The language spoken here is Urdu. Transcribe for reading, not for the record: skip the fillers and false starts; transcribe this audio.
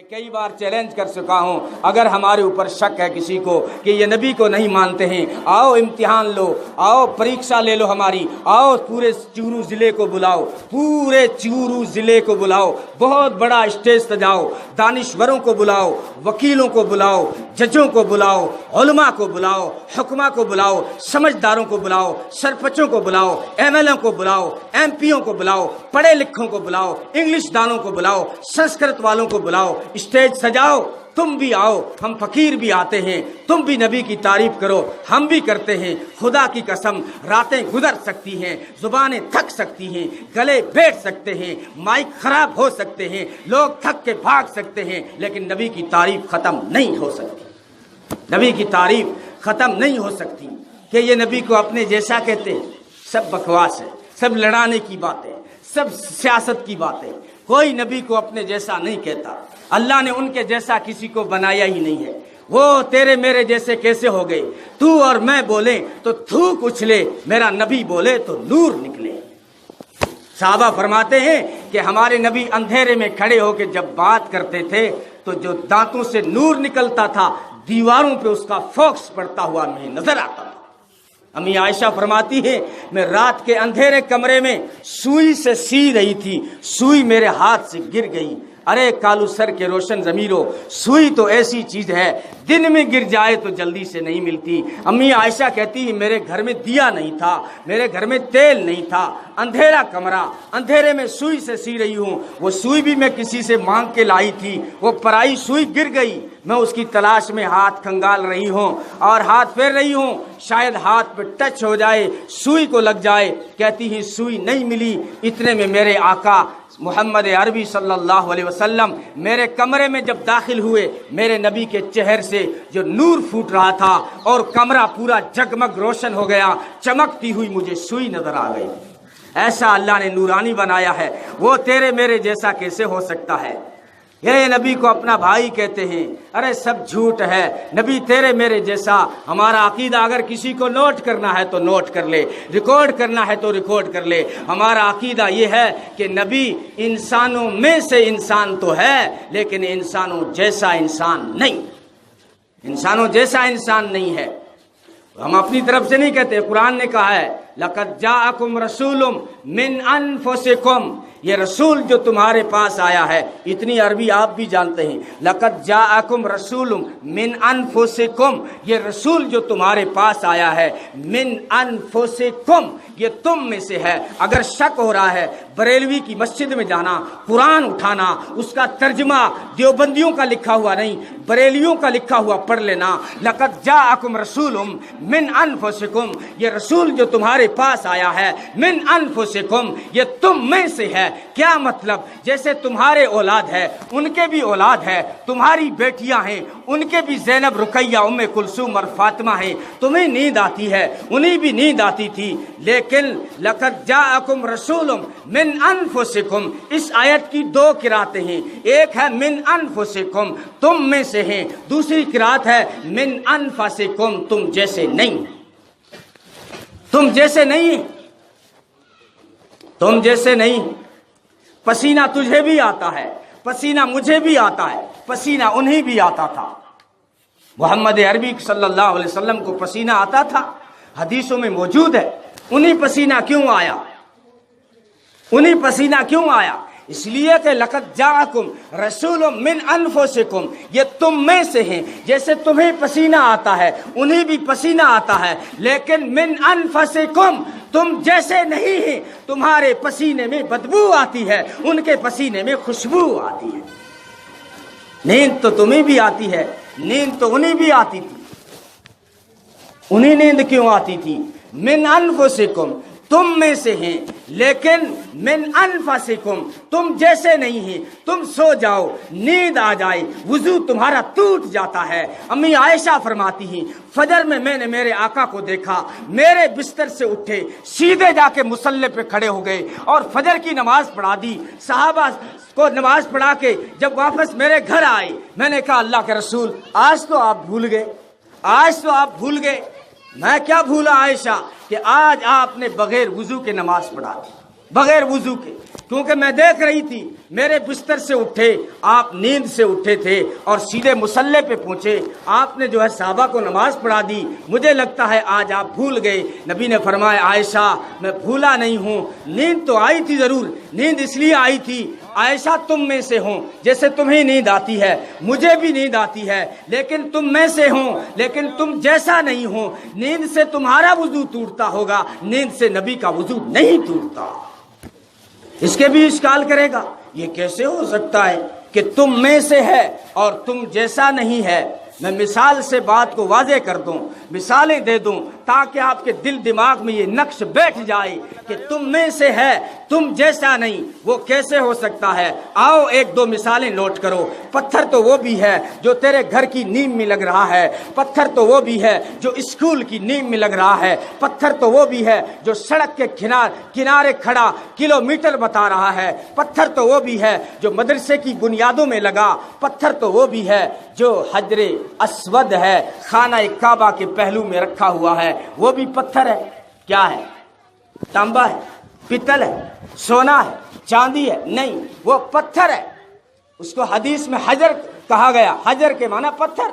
میں کئی بار چیلنج کر چکا ہوں، اگر ہمارے اوپر شک ہے کسی کو کہ یہ نبی کو نہیں مانتے ہیں، آؤ امتحان لو، آؤ پریکشا لے لو ہماری، آؤ پورے چورو ضلع کو بلاؤ، پورے چورو ضلع کو بلاؤ، بہت بڑا اسٹیج سجاؤ، دانشوروں کو بلاؤ، وکیلوں کو بلاؤ، ججوں کو بلاؤ، علماء کو بلاؤ، حکما کو بلاؤ، سمجھداروں کو بلاؤ، سرپنچوں کو بلاؤ، ایم ایل اے کو بلاؤ، ایم پیوں کو بلاؤ، پڑھے لکھوں کو بلاؤ، انگلش دانوں کو بلاؤ، سنسکرت والوں کو بلاؤ، اسٹیج سجاؤ، تم بھی آؤ، ہم فقیر بھی آتے ہیں، تم بھی نبی کی تعریف کرو، ہم بھی کرتے ہیں، خدا کی قسم راتیں گزر سکتی ہیں، زبانیں تھک سکتی ہیں، گلے بیٹھ سکتے ہیں، مائک خراب ہو سکتے ہیں، لوگ تھک کے بھاگ سکتے ہیں، لیکن نبی کی تعریف ختم نہیں ہو سکتی، نبی کی تعریف ختم نہیں ہو سکتی۔ کہ یہ نبی کو اپنے جیسا کہتے ہیں، سب بکواس ہے، سب لڑانے کی باتیں، سب سیاست کی باتیں، کوئی نبی کو اپنے جیسا نہیں کہتا، اللہ نے ان کے جیسا کسی کو بنایا ہی نہیں ہے۔ وہ تیرے میرے جیسے کیسے ہو گئے؟ تو اور میں بولیں تو تھوک اچھلے، میرا نبی بولے تو نور نکلے۔ صحابہ فرماتے ہیں کہ ہمارے نبی اندھیرے میں کھڑے ہو کے جب بات کرتے تھے تو جو دانتوں سے نور نکلتا تھا، دیواروں پہ اس کا فوکس پڑتا ہوا ہمیں نظر آتا تھا۔ امی عائشہ فرماتی ہے میں رات کے اندھیرے کمرے میں سوئی سے سی رہی تھی، سوئی میرے ہاتھ سے گر گئی۔ ارے کالو سر کے روشن ضمیرو، سوئی تو ایسی چیز ہے دن میں گر جائے تو جلدی سے نہیں ملتی۔ امی عائشہ کہتی ہے میرے گھر میں دیا نہیں تھا، میرے گھر میں تیل نہیں تھا، اندھیرا کمرہ، اندھیرے میں سوئی سے سی رہی ہوں، وہ سوئی بھی میں کسی سے مانگ کے لائی تھی، وہ پرائی سوئی گر گئی، میں اس کی تلاش میں ہاتھ کھنگال رہی ہوں اور ہاتھ پھیر رہی ہوں، شاید ہاتھ پہ ٹچ ہو جائے، سوئی کو لگ جائے۔ کہتی ہے سوئی نہیں ملی، اتنے میں میرے آقا محمد عربی صلی اللہ علیہ وسلم میرے کمرے میں جب داخل ہوئے، میرے نبی کے چہر سے جو نور پھوٹ رہا تھا اور کمرہ پورا جگمگ روشن ہو گیا، چمکتی ہوئی مجھے سوئی نظر آ گئی۔ ایسا اللہ نے نورانی بنایا ہے، وہ تیرے میرے جیسا کیسے ہو سکتا ہے؟ یہ نبی کو اپنا بھائی کہتے ہیں، ارے سب جھوٹ ہے، نبی تیرے میرے جیسا۔ ہمارا عقیدہ اگر کسی کو نوٹ کرنا ہے تو نوٹ کر لے، ریکارڈ کرنا ہے تو ریکارڈ کر لے۔ ہمارا عقیدہ یہ ہے کہ نبی انسانوں میں سے انسان تو ہے لیکن انسانوں جیسا انسان نہیں، انسانوں جیسا انسان نہیں ہے۔ ہم اپنی طرف سے نہیں کہتے، قرآن نے کہا ہے لَقَدْ جَاءَكُمْ رَسُولٌ مِّنْ أَنفُسِكُمْ، یہ رسول جو تمہارے پاس آیا ہے، اتنی عربی آپ بھی جانتے ہیں، لَقَدْ جَاءَكُمْ رَسُولٌ مِّنْ أَنفُسِكُمْ، یہ رسول جو تمہارے پاس آیا ہے، مِّنْ أَنفُسِكُمْ، یہ تم میں سے ہے۔ اگر شک ہو رہا ہے، بریلوی کی مسجد میں جانا، قرآن اٹھانا، اس کا ترجمہ دیوبندیوں کا لکھا ہوا نہیں، بریلیوں کا لکھا ہوا پڑھ لینا۔ لَقَدْ جَاءَكُمْ رَسُولٌ مِّنْ أَنفُسِكُمْ، یہ رسول جو تمہارے پاس آیا ہے، مِّنْ أَنفُسِكُمْ، یہ تم میں سے ہے۔ کیا مطلب؟ جیسے تمہارے اولاد ہے، ان کے بھی اولاد ہے، تمہاری بیٹیاں ہیں، ان کے بھی زینب، رقیہ، ام کلثوم اور فاطمہ ہیں، تمہیں نیند آتی ہے، انہیں بھی نیند آتی تھی، لیکن لَقَدْ جَاءَكُمْ رَسُولٌ مِّنْ أَنفُسِكُمْ، اس آیت کی دو قراتیں ہیں، ایک ہے مِّنْ أَنفُسِكُمْ، تم میں سے ہیں، دوسری قرات ہے مِّنْ أَنفَسِكُمْ، تم جیسے نہیں، تم جیسے نہیں، تم جیسے نہیں۔ پسینہ تجھے بھی آتا ہے، پسینہ مجھے بھی آتا ہے، پسینہ انہیں بھی آتا تھا۔ محمد عربی صلی اللہ علیہ وسلم کو پسینہ آتا تھا، حدیثوں میں موجود ہے۔ انہیں پسینہ کیوں آیا؟ انہیں پسینہ کیوں آیا؟ اس لیے کہ لَقَدْ جَاءَكُمْ رَسُولٌ مِّنْ أَنفُسِكُمْ، یہ تم میں سے ہیں، جیسے تمہیں پسینہ آتا ہے انہیں بھی پسینہ آتا ہے، لیکن مِّنْ أَنفُسِكُمْ، تم جیسے نہیں ہیں، تمہارے پسینے میں بدبو آتی ہے، ان کے پسینے میں خوشبو آتی ہے۔ نیند تو تمہیں بھی آتی ہے، نیند تو انہیں بھی آتی تھی، انہیں نیند کیوں آتی تھی؟ مِّنْ أَنفُسِكُمْ، تم میں سے ہیں، لیکن من انفسکم، تم جیسے نہیں ہیں۔ تم سو جاؤ، نیند آ جائے، وضو تمہارا ٹوٹ جاتا ہے۔ امی عائشہ فرماتی ہیں فجر میں نے میرے آقا کو دیکھا، میرے بستر سے اٹھے، سیدھے جا کے مصلی پہ کھڑے ہو گئے اور فجر کی نماز پڑھا دی۔ صحابہ کو نماز پڑھا کے جب واپس میرے گھر آئے، میں نے کہا اللہ کے رسول آج تو آپ بھول گئے، آج تو آپ بھول گئے۔ میں کیا بھولا عائشہ کہ آج آپ نے بغیر وضو کے نماز پڑھا دی، بغیر وضو کے، کیونکہ میں دیکھ رہی تھی میرے بستر سے اٹھے آپ، نیند سے اٹھے تھے اور سیدھے مصلی پہ پہنچے، آپ نے جو ہے صحابہ کو نماز پڑھا دی، مجھے لگتا ہے آج آپ بھول گئے۔ نبی نے فرمایا عائشہ میں بھولا نہیں ہوں، نیند تو آئی تھی ضرور، نیند اس لیے آئی تھی عائشہ تم میں سے ہوں، جیسے تمہیں نیند آتی ہے مجھے بھی نیند آتی ہے، لیکن تم میں سے ہوں، لیکن تم جیسا نہیں ہوں۔ نیند سے تمہارا وضو ٹوٹتا ہوگا، نیند سے نبی کا وضو نہیں ٹوٹتا۔ اس کے بھی اشکال کرے گا، یہ کیسے ہو سکتا ہے کہ تم میں سے ہے اور تم جیسا نہیں ہے؟ میں مثال سے بات کو واضح کر دوں، مثالیں دے دوں تاکہ آپ کے دل دماغ میں یہ نقش بیٹھ جائے کہ تم میں سے ہے، تم جیسا نہیں، وہ کیسے ہو سکتا ہے؟ آؤ ایک دو مثالیں نوٹ کرو۔ پتھر تو وہ بھی ہے جو تیرے گھر کی نیم میں لگ رہا ہے، پتھر تو وہ بھی ہے جو اسکول کی نیم میں لگ رہا ہے، پتھر تو وہ بھی ہے جو سڑک کے کنارے کھڑا کلومیٹر بتا رہا ہے، پتھر تو وہ بھی ہے جو مدرسے کی بنیادوں میں لگا، پتھر تو وہ بھی ہے جو حجر اسود ہے خانہ کعبہ کے پہلو میں رکھا ہوا ہے، وہ بھی پتھر ہے۔ کیا ہے؟ تانبا ہے، پیتل ہے، سونا ہے، چاندی ہے؟ نہیں، وہ پتھر ہے۔ اس کو حدیث میں حجر کہا گیا، حجر کے معنی پتھر۔